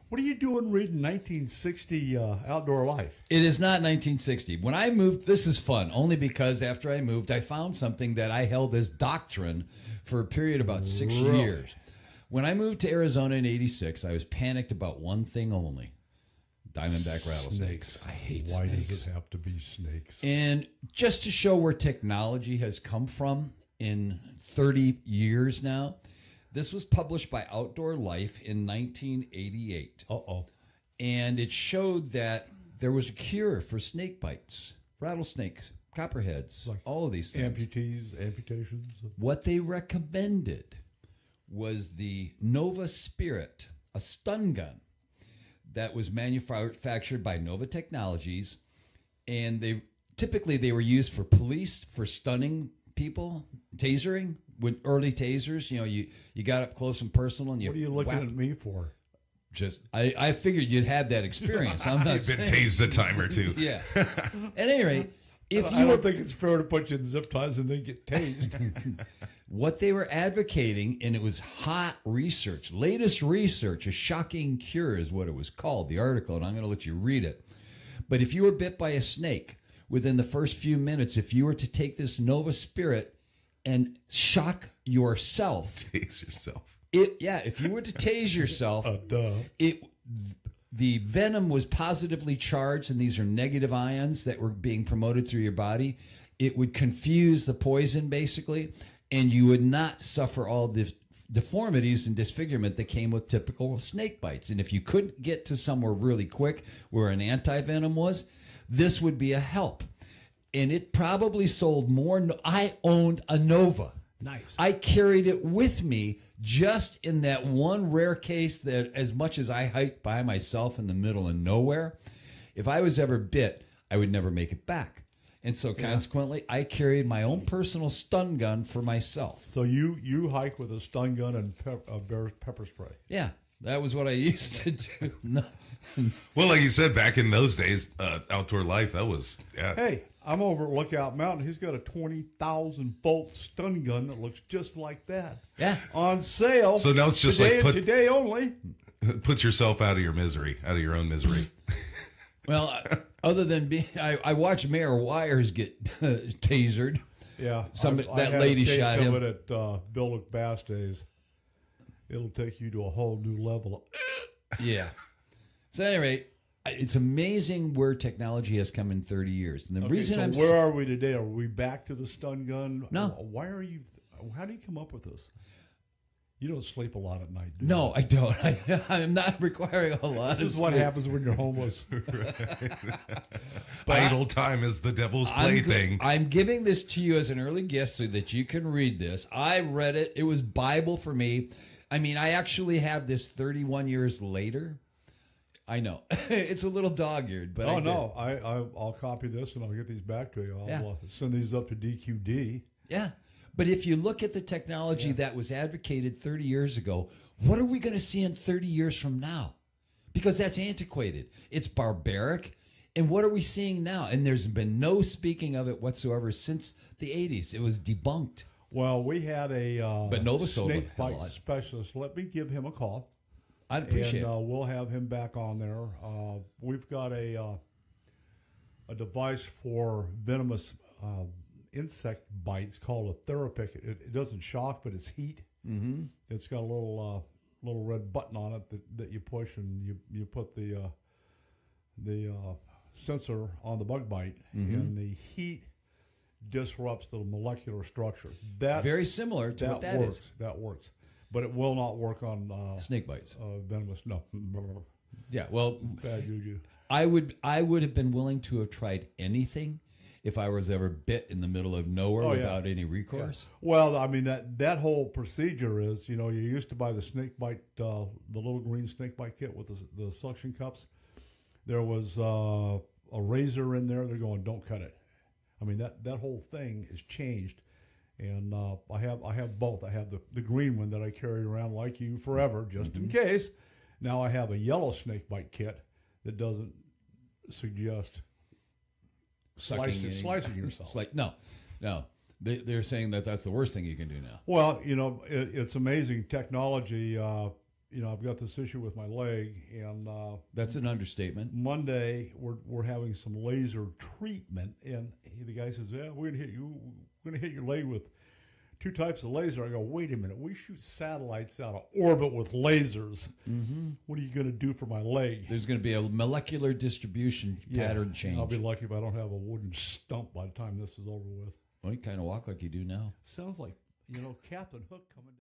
What are you doing reading 1960 Outdoor Life? It is not 1960. When I moved, this is fun, only because after I moved, I found something that I held as doctrine for a period of about 6 years. When I moved to Arizona in 86, I was panicked about one thing only. Diamondback rattlesnakes. I hate Why snakes. does it have to be snakes? And just to show where technology has come from in 30 years now, this was published by Outdoor Life in 1988. Uh-oh. And it showed that there was a cure for snake bites, rattlesnakes, copperheads, Like all of these things. Amputations. What they recommended was the Nova Spirit, a stun gun that was manufactured by Nova Technologies, and they were used for police for stunning people, tasering, with early tasers. You know, you got up close and personal, and you. What are you looking whacked. at me for? Just I figured you'd had that experience. I'm not You've been saying. tased a time or two. Yeah. At any rate, if I you don't think it's fair to put you in zip ties and then get tased. what they were advocating, and it was hot research, latest research, a shocking cure is what it was called, the article, and I'm going to let you read it. But if you were bit by a snake, within the first few minutes, if you were to take this Nova Spirit and shock yourself, Tase yourself. if you were to tase yourself, the venom was positively charged, and these are negative ions that were being promoted through your body. It would confuse the poison, basically, and you would not suffer all the deformities and disfigurement that came with typical snake bites. And if you couldn't get to somewhere really quick where an anti-venom was, this would be a help. And it probably sold more. I owned a Nova. Nice. I carried it with me just in that one rare case that, as much as I hiked by myself in the middle of nowhere, if I was ever bit, I would never make it back. And so consequently, I carried my own personal stun gun for myself. So you hike with a stun gun and bear pepper spray. Yeah, that was what I used to do. No. Well, like you said, back in those days, Outdoor Life, that was, yeah. Hey, I'm over at Lookout Mountain. He's got a 20,000 volt stun gun that looks just like that. Yeah. On sale. So now it's just today, like today only. put yourself out of your misery, out of your own misery. Well, other than being, I watched Mayor Wires get tasered. Yeah. That lady shot him. At Bill Bass days. It'll take you to a whole new level. Yeah. So at any rate, it's amazing where technology has come in 30 years. And the reason I'm where are we today? Are we back to the stun gun? No. Why are you? How do you come up with this? You don't sleep a lot at night, do No, you? I don't. I'm not requiring a lot. This is what happens when you're homeless. Idle time is the devil's plaything. I'm giving this to you as an early gift so that you can read this. I read it. It was Bible for me. I mean, I actually have this 31 years later. I know. It's a little dog-eared, but I'll copy this and I'll get these back to you. I'll send these up to DQD. Yeah. But if you look at the technology that was advocated 30 years ago, what are we going to see in 30 years from now? Because that's antiquated. It's barbaric. And what are we seeing now? And there's been no speaking of it whatsoever since the 80s. It was debunked. Well, we had a But Nova sold snake a bite lot. specialist. Let me give him a call. I'd appreciate it. And we'll have him back on there. We've got a device for venomous insect bites called a Therapic. It doesn't shock, but it's heat. Mm-hmm. It's got a little red button on it that you push, and you put the sensor on the bug bite, and the heat disrupts the molecular structure. That Very similar to what that works. is. That works, but it will not work on Snake bites. venomous. No, Yeah, well, bad juju. I would have been willing to have tried anything if I was ever bit in the middle of nowhere without any recourse. Yeah. Well, I mean that whole procedure is, you used to buy the Snakebite, the little green Snakebite kit with the suction cups. There was a razor in there. They're going, don't cut it. I mean that whole thing is changed, and I have both. I have the green one that I carried around like you forever, just in case. Now I have a yellow Snakebite kit that doesn't suggest slicing yourself. No. They're saying that's the worst thing you can do now. Well, it's amazing technology. I've got this issue with my leg, and That's an understatement. Monday we're having some laser treatment, and the guy says, "Yeah, we're gonna hit your leg with 2 types of laser." I go, "Wait a minute, we shoot satellites out of orbit with lasers. What are you gonna do for my leg?" There's going to be a molecular distribution pattern change. I'll be lucky if I don't have a wooden stump by the time this is over with. Well, you kind of walk like you do now. Sounds like Captain Hook coming.